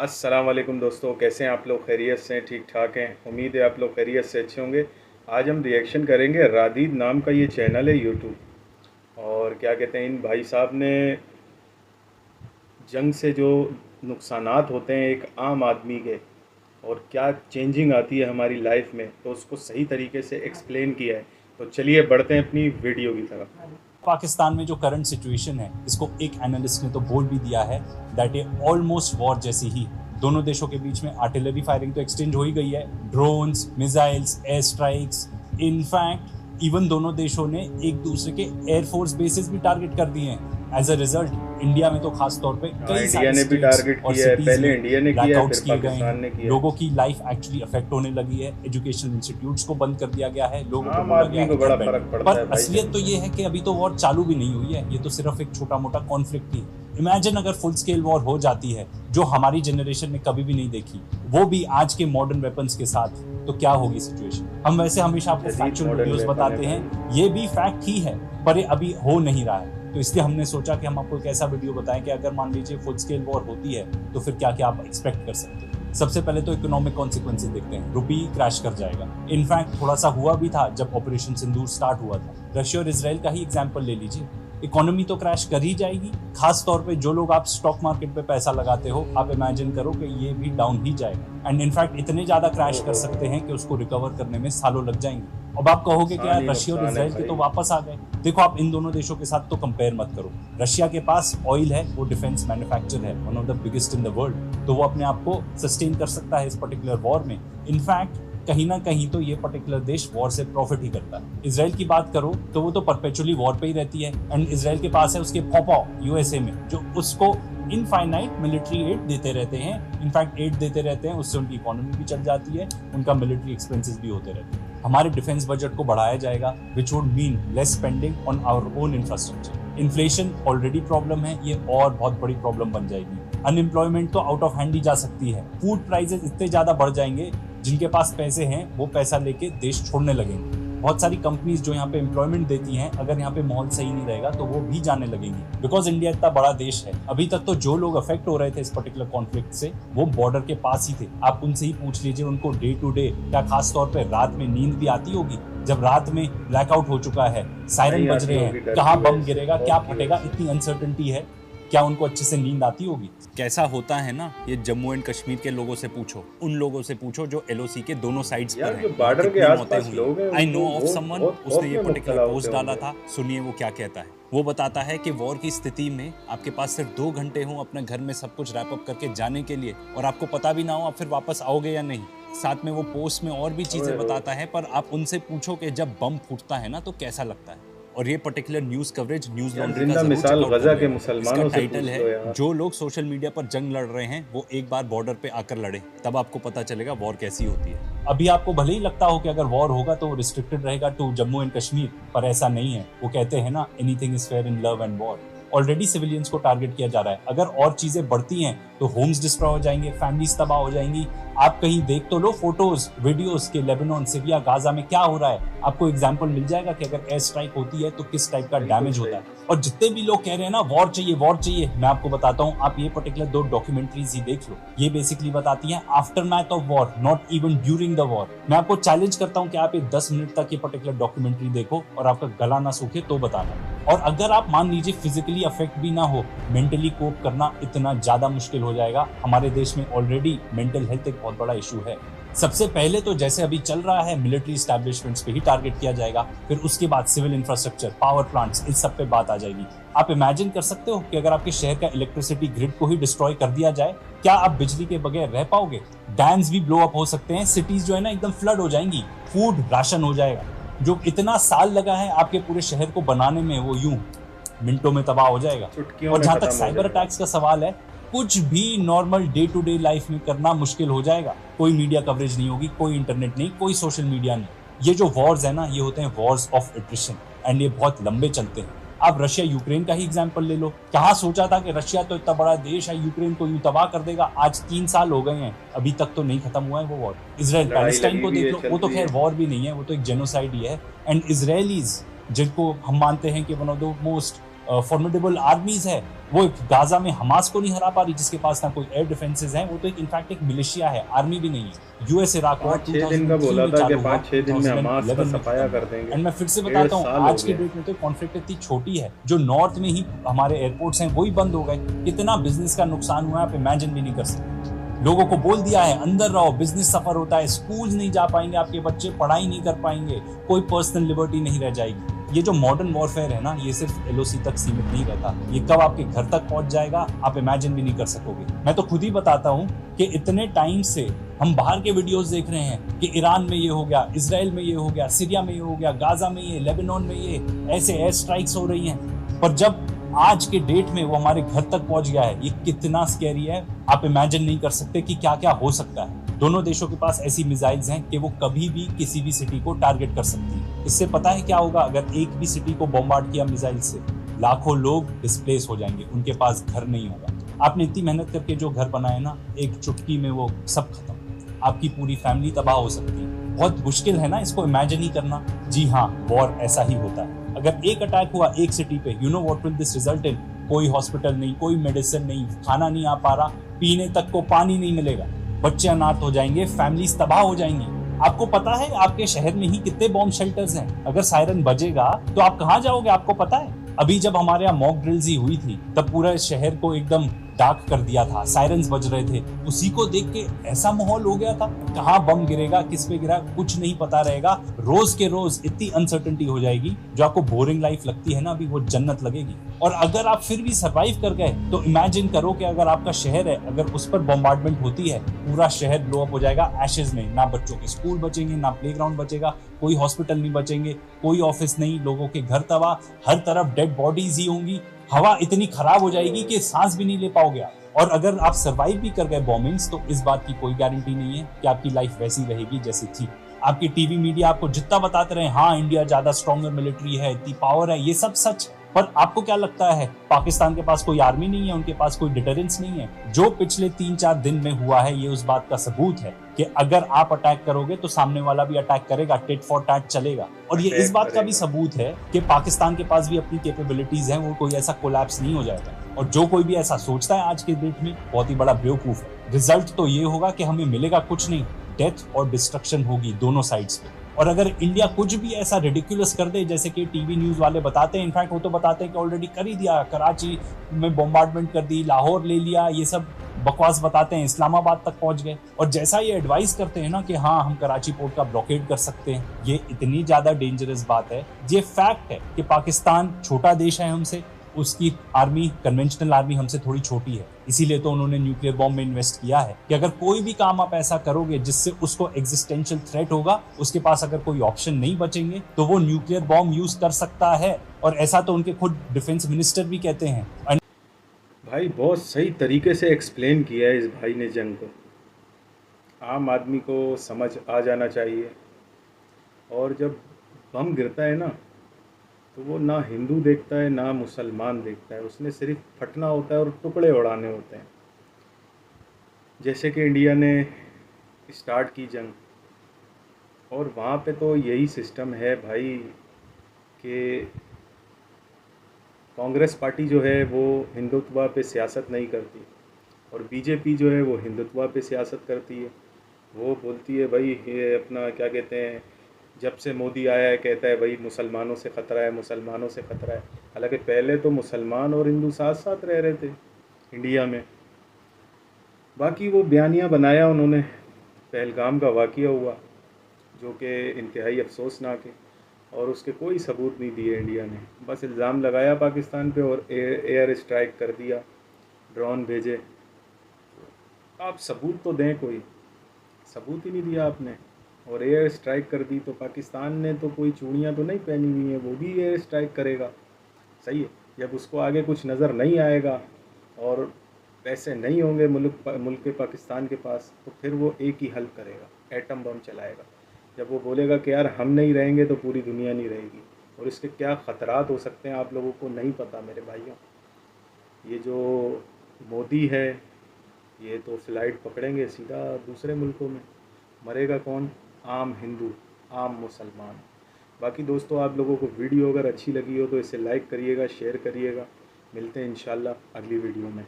अस्सलाम वालेकुम दोस्तों, कैसे हैं आप लोग? खैरियत से हैं? ठीक ठाक हैं? उम्मीद है आप लोग खैरियत से अच्छे होंगे। आज हम रिएक्शन करेंगे। रादीद नाम का ये चैनल है यूट्यूब, और क्या कहते हैं, इन भाई साहब ने जंग से जो नुकसानात होते हैं एक आम आदमी के, और क्या चेंजिंग आती है हमारी लाइफ में, तो उसको सही तरीके से एक्सप्लेन किया है। तो चलिए बढ़ते हैं अपनी वीडियो की तरफ। पाकिस्तान में जो करंट सिचुएशन है, इसको एक एनालिस्ट ने तो बोल भी दिया है दैट ये ऑलमोस्ट वॉर जैसी ही। दोनों देशों के बीच में आर्टिलरी फायरिंग तो एक्सचेंज हो ही गई है, drones, missiles, air strikes. In fact even दोनों देशों ने एक दूसरे के एयरफोर्स बेसिस भी टारगेट कर दिए हैं। एज अ रिजल्ट इंडिया में तो खास तौर पे कई इंडिया ने भी टारगेट किया है। पहले इंडिया ने किया है, फिर पाकिस्तान ने किया। लोगों की लाइफ एक्चुअली अफेक्ट होने लगी है, एजुकेशनल इंस्टीट्यूट्स को बंद कर दिया गया है, लोगों को बोला गया है बड़ा फर्क पड़ता है। पर असलियत तो ये है कि अभी तो वॉर चालू भी नहीं हुई है, ये तो सिर्फ एक छोटा मोटा कॉन्फ्लिक्ट ही। इमेजिन अगर फुल स्केल वॉर हो जाती है, जो हमारी जनरेशन ने कभी भी नहीं देखी, वो भी आज के मॉडर्न वेपन्स के साथ, तो क्या होगी सिचुएशन। हम वैसे हमेशा आपको फैक्चुअल वीडियोस बताते हैं, ये भी फैक्ट ही है, पर ये अभी हो नहीं रहा है। तो इसलिए हमने सोचा कि हम आपको एक ऐसा वीडियो बताएं कि अगर मान लीजिए फुल स्केल वॉर होती है तो फिर क्या क्या आप एक्सपेक्ट कर सकते हैं। सबसे पहले तो इकोनॉमिक कॉन्सिक्वेंसेस देखते हैं। रुपी क्रैश कर जाएगा। इनफैक्ट थोड़ा सा हुआ भी था जब ऑपरेशन सिंदूर स्टार्ट हुआ था। रशिया और इजराइल का ही एग्जांपल ले लीजिए, इकोनॉमी तो क्रैश कर ही जाएगी। खास तौर पे जो लोग आप स्टॉक मार्केट पे पैसा लगाते हो, आप इमेजिन करो कि ये भी डाउन ही जाएगा। एंड इनफैक्ट इतने ज्यादा क्रैश कर सकते हैं कि उसको रिकवर करने में सालों लग जाएंगे। अब आप कहोगे कि यार रशिया और इजराइल के तो वापस आ गए। देखो, आप इन दोनों देशों के साथ तो कंपेयर मत करो। रशिया के पास ऑयल है, वो डिफेंस मैन्युफैक्चर है, one of the biggest in the world, तो वो अपने आप को सस्टेन कर सकता है इस पर्टिकुलर वॉर में। इनफैक्ट कहीं ना कहीं तो ये पर्टिकुलर देश वॉर से प्रॉफिट ही करता है। इजराइल की बात करो तो वो तो परपेचुअली वॉर पे ही रहती है। एंड इजराइल के पास है उसके पॉपा यूएसए में, जो उसको इनफाइनाइट मिलिट्री एड देते रहते हैं। इनफैक्ट एड देते रहते हैं, उससे उनकी इकोनॉमी भी चल जाती है, उनका मिलिट्री एक्सपेंसेस भी होते रहते हैं। हमारे डिफेंस बजट को बढ़ाया जाएगा, which would mean less spending on our own infrastructure. Inflation already problem है, ये और बहुत बड़ी प्रॉब्लम बन जाएगी। अनएम्प्लॉयमेंट तो आउट ऑफ हैंड ही जा सकती है। फूड प्राइसेस इतने ज्यादा बढ़ जाएंगे, जिनके पास पैसे हैं वो पैसा लेके देश छोड़ने लगेंगे। बहुत सारी कंपनीज जो यहाँ पे एम्प्लॉयमेंट देती हैं, अगर यहाँ पे माहौल सही नहीं रहेगा तो वो भी जाने लगेंगी। बिकॉज इंडिया इतना बड़ा देश है, अभी तक तो जो लोग अफेक्ट हो रहे थे इस पर्टिकुलर कॉन्फ्लिक्ट से, वो बॉर्डर के पास ही थे। आप उनसे ही पूछ लीजिए, उनको डे टू डे क्या खास तौर पे रात में नींद भी आती होगी? जब रात में ब्लैकआउट हो चुका है, सायरन बज रहे हैं, कहाँ बम गिरेगा, क्या फटेगा, इतनी अनसर्टेनिटी है, क्या उनको अच्छे से नींद आती होगी? कैसा होता है ना, ये जम्मू एंड कश्मीर के लोगों से पूछो, उन लोगों से पूछो जो एलओसी के दोनों साइड्स पर हैं। बॉर्डर के आसपास लोग हैं। आई नो ऑफ समवन, उसने ये पर्टिकुलर पोस्ट डाला था। सुनिए वो क्या कहता है। वो बताता है कि वॉर की स्थिति में आपके पास सिर्फ 2 घंटे हो अपने घर में सब कुछ रैप अप करके जाने के लिए, और आपको पता भी ना हो आप फिर वापस आओगे या नहीं। साथ में वो पोस्ट में और भी चीजें बताता है, पर आप उनसे पूछो कि जब बम फूटता है ना तो कैसा लगता है। और ये particular news coverage news laundry का मिसाल गजा के मुसलमानों से टाइटल है, जो लोग सोशल मीडिया पर जंग लड़ रहे हैं वो एक बार बॉर्डर पे आकर लड़े, तब आपको पता चलेगा वॉर कैसी होती है। अभी आपको भले ही लगता हो कि अगर वॉर होगा तो रिस्ट्रिक्टेड रहेगा टू जम्मू एंड कश्मीर, पर ऐसा नहीं है। वो कहते हैं ना, anything is fair in love and war. Already civilians को टारगेट किया जा रहा है। अगर और चीजें बढ़ती हैं तो होम्स डिस्ट्रॉय हो जाएंगे, फैमिलीज तबाह हो जाएंगी। आप कहीं देख तो लो फोटोज वीडियोस के लेबनान, सीरिया, गाजा में क्या हो रहा है, आपको एग्जांपल मिल जाएगा कि अगर एयर स्ट्राइक होती है तो किस टाइप का डैमेज होता है। और जितने भी लोग कह रहे हैं ना वॉर चाहिए वॉर चाहिए, मैं आपको बताता हूँ, आप ये पर्टिकुलर 2 डॉक्यूमेंट्रीज ही देख लो। ये बेसिकली बताती हैं aftermath of war, not even during the war. मैं आपको चैलेंज करता हूँ कि आप ये 10 मिनट तक ये पर्टिकुलर डॉक्यूमेंट्री देखो और आपका गला ना सूखे तो बताना। और अगर आप मान लीजिए फिजिकली अफेक्ट भी ना हो, मेंटली कोप करना इतना ज्यादा मुश्किल हो जाएगा। हमारे देश में ऑलरेडी मेंटल हेल्थ एक बहुत बड़ा इशू है। सबसे पहले तो जैसे अभी चल रहा है, मिलिट्री एस्टैब्लिशमेंट्स पे ही टारगेट किया जाएगा, फिर उसके बाद सिविल इंफ्रास्ट्रक्चर, पावर प्लांट्स, इन सब पे बात आ जाएगी। आप इमेजिन कर सकते हो कि अगर आपके शहर का इलेक्ट्रिसिटी ग्रिड को ही डिस्ट्रॉय कर दिया जाए, क्या आप बिजली के बगैर रह पाओगे? डैम्स भी ब्लो अप हो सकते हैं, सिटीज जो है ना एकदम फ्लड हो जाएंगी, फूड राशन हो जाएगा। जो इतना साल लगा है आपके पूरे शहर को बनाने में, वो यूं मिनटों में तबाह हो जाएगा। और जहां तक साइबर अटैक्स का सवाल है, कुछ भी normal day to day life में करना मुश्किल हो जाएगा। कोई मीडिया कवरेज नहीं होगी, कोई इंटरनेट नहीं, कोई सोशल मीडिया नहीं। ये जो वॉर्स है ना, ये होते हैं वॉर्स ऑफ एट्रिशन, एंड ये बहुत लंबे चलते हैं। आप रशिया यूक्रेन का ही एग्जांपल ले लो। कहाँ सोचा था कि रशिया तो इतना बड़ा देश है, यूक्रेन को यूं तबाह कर देगा। आज 3 साल हो गए हैं, अभी तक तो नहीं खत्म हुआ है वो वॉर। इसराइल पैलेस्टाइन को देख लो, वो तो खैर वॉर भी नहीं है, वो तो एक जेनोसाइड ही है। एंड इसराइलीज, जिनको हम मानते हैं कि one of the most formidable आर्मीज है, वो गाजा में हमास को नहीं हरा पा रही, जिसके पास ना कोई एयर डिफेंसेस हैं, वो तो इनफैक्ट एक मिलिशिया है, आर्मी भी नहीं है। यूएस इराक वॉर 5-6 दिन का 2003 बोला में था कि चालू हुआ, 5-6 दिन में हमास का 2011 में सफाया खत्म कर हुआ। देंगे। एंड मैं फिर से 1.5 बताता हूँ, साल हो आज की गया। डेट में तो कॉन्फ्लिक्ट इतनी छोटी है, जो नॉर्थ में ही हमारे एयरपोर्ट्स हैं वही बंद हो गए, कितना बिजनेस का नुकसान हुआ है आप इमेजिन भी नहीं कर सकते। लोगों को बोल दिया है अंदर रहो, बिजनेस सफर होता है, स्कूल नहीं जा पाएंगे आपके बच्चे, पढ़ाई नहीं कर पाएंगे, कोई पर्सनल लिबर्टी नहीं रह जाएगी। ये जो मॉडर्न वॉरफेयर है ना, ये सिर्फ एलओसी तक सीमित नहीं रहता, ये कब आपके घर तक पहुंच जाएगा आप इमेजिन भी नहीं कर सकोगे। मैं तो खुद ही बताता हूँ कि इतने टाइम से हम बाहर के वीडियोस देख रहे हैं कि ईरान में ये हो गया, इसराइल में ये हो गया, सीरिया में ये हो गया, गाजा में ये, लेबनान में ये, ऐसे एयर स्ट्राइक्स हो रही हैं, पर जब आज के डेट में वो हमारे घर तक पहुंच गया है, ये कितना स्कैरी है आप इमेजिन नहीं कर सकते कि क्या क्या हो सकता है। दोनों देशों के पास ऐसी मिसाइल्स हैं कि वो कभी भी किसी भी सिटी को टारगेट कर सकती है। इससे पता है क्या होगा, अगर एक भी सिटी को बॉम्बार्ड किया मिसाइल से, लाखों लोग डिस्प्लेस हो जाएंगे, उनके पास घर नहीं होगा। आपने इतनी मेहनत करके जो घर बनाए ना, एक चुटकी में वो सब खत्म, आपकी पूरी फैमिली तबाह हो सकती है। बहुत मुश्किल है ना इसको इमेजिन ही करना। जी हाँ, वॉर ऐसा ही होता है। अगर एक अटैक हुआ एक सिटी पे, you know what will this result in? कोई हॉस्पिटल नहीं, कोई मेडिसिन नहीं, खाना नहीं आ पा रहा, पीने तक को पानी नहीं मिलेगा, बच्चे अनाथ हो जाएंगे, फैमिलीज तबाह हो जाएंगी। आपको पता है आपके शहर में ही कितने बॉम्ब शेल्टर्स हैं? अगर सायरन बजेगा तो आप कहाँ जाओगे, आपको पता है? अभी जब हमारे यहाँ मॉक ड्रिल्स ही हुई थी, तब पूरा शहर को एकदम डार्क कर दिया था, सायरन्स बज रहे थे। उसी को देख के ऐसा माहौल हो गया था, कहाँ बम गिरेगा, किस पे गिरा, कुछ नहीं पता रहेगा। रोज के रोज इतनी अनसर्टेनिटी हो जाएगी, जो आपको बोरिंग लाइफ लगती है ना अभी, वो जन्नत लगेगी। और अगर आप फिर भी सर्वाइव कर गए, तो इमेजिन करो कि अगर आपका शहर है, अगर उस पर बॉम्बार्डमेंट होती है, पूरा शहर ब्लो अप हो जाएगा एशेज में। ना बच्चों के स्कूल बचेंगे, ना प्लेग्राउंड बचेगा, कोई हॉस्पिटल नहीं बचेंगे, कोई ऑफिस नहीं, लोगों के घर तबाह, हर तरफ डेड बॉडीज ही होंगी, हवा इतनी खराब हो जाएगी कि सांस भी नहीं ले पाओगे आप। और अगर आप सर्वाइव भी कर गए बॉम्बिंग्स, तो इस बात की कोई गारंटी नहीं है कि आपकी लाइफ वैसी रहेगी जैसी थी। आपकी टीवी मीडिया आपको जितना बताते रहे, हाँ इंडिया ज्यादा स्ट्रॉन्गर मिलिट्री है, इतनी पावर है, ये सब सच, पर आपको क्या लगता है पाकिस्तान के पास कोई आर्मी नहीं है, उनके पास कोई डिटरेंस नहीं है? जो पिछले 3-4 दिन में हुआ है, ये उस बात का सबूत है कि अगर आप अटैक करोगे तो सामने वाला भी अटैक करेगा, टिट फॉर टैट चलेगा। और ये इस बात का भी सबूत है कि पाकिस्तान के पास भी अपनी कैपेबिलिटीज हैं, वो कोई ऐसा कोलैप्स नहीं हो जाएगा। और जो कोई भी ऐसा सोचता है आज के डेट में, बहुत ही बड़ा बेवकूफ है। रिजल्ट तो ये होगा कि हमें मिलेगा कुछ नहीं, डेथ और डिस्ट्रक्शन होगी दोनों साइड्स पे। और अगर इंडिया कुछ भी ऐसा रिडिकुलस कर दे, जैसे कि टीवी न्यूज वाले बताते हैं, इनफैक्ट वो तो बताते हैं कि ऑलरेडी कर ही दिया, कराची में बॉम्बार्डमेंट कर दी, लाहौर ले लिया, ये सब बकवास बताते हैं, इस्लामाबाद तक पहुंच गए। और जैसा ये एडवाइस करते हैं ना कि हाँ हम कराची पोर्ट का ब्लॉकेड कर सकते हैं, ये इतनी ज्यादा डेंजरस बात है। ये फैक्ट है कि पाकिस्तान छोटा देश है हमसे, उसकी आर्मी, कन्वेंशनल आर्मी हमसे थोड़ी छोटी है, इसीलिए तो उन्होंने न्यूक्लियर बॉम्ब में इन्वेस्ट किया है कि अगर कोई भी काम आप ऐसा करोगे जिससे उसको एग्जिस्टेंशियल थ्रेट होगा, उसके पास अगर कोई ऑप्शन नहीं बचेंगे, तो वो न्यूक्लियर बॉम्ब यूज कर सकता है। और ऐसा तो उनके खुद डिफेंस मिनिस्टर भी कहते हैं। भाई बहुत सही तरीके से एक्सप्लेन किया है इस भाई ने जंग को, आम आदमी को समझ आ जाना चाहिए। और जब बम गिरता है ना, तो वो ना हिंदू देखता है ना मुसलमान देखता है, उसने सिर्फ फटना होता है और टुकड़े उड़ाने होते हैं। जैसे कि इंडिया ने स्टार्ट की जंग, और वहाँ पे तो यही सिस्टम है भाई कि कांग्रेस पार्टी जो है वो हिंदुत्व पे सियासत नहीं करती, और बीजेपी जो है वो हिंदुत्व पे सियासत करती है। वो बोलती है भाई ये अपना क्या कहते हैं, जब से मोदी आया है कहता है भाई मुसलमानों से ख़तरा है, मुसलमानों से ख़तरा है। हालांकि पहले तो मुसलमान और हिंदू साथ साथ रह रहे थे इंडिया में। बाकी वो बयानियाँ बनाया उन्होंने, पहलगाम का वाक़या हुआ जो कि इंतहाई अफसोसनाक है, और उसके कोई सबूत नहीं दिए इंडिया ने, बस इल्ज़ाम लगाया पाकिस्तान पे और एयर स्ट्राइक कर दिया, ड्रोन भेजे। आप सबूत तो दें, कोई सबूत ही नहीं दिया आपने, और एयर स्ट्राइक कर दी। तो पाकिस्तान ने तो कोई चूड़ियाँ तो नहीं पहनी हुई हैं, वो भी एयर स्ट्राइक करेगा, सही है। जब उसको आगे कुछ नज़र नहीं आएगा और पैसे नहीं होंगे मुल्क के पाकिस्तान के पास, तो फिर वो एक ही हल करेगा, एटम बम चलाएगा। जब वो बोलेगा कि यार हम नहीं रहेंगे तो पूरी दुनिया नहीं रहेगी। और इसके क्या ख़तरात हो सकते हैं आप लोगों को नहीं पता मेरे भाइयों। ये जो मोदी है, ये तो फ़्लाइट पकड़ेंगे सीधा दूसरे मुल्कों में, मरेगा कौन? आम हिंदू, आम मुसलमान। बाकी दोस्तों, आप लोगों को वीडियो अगर अच्छी लगी हो तो इसे लाइक करिएगा, शेयर करिएगा। मिलते हैं इंशाल्लाह अगली वीडियो में।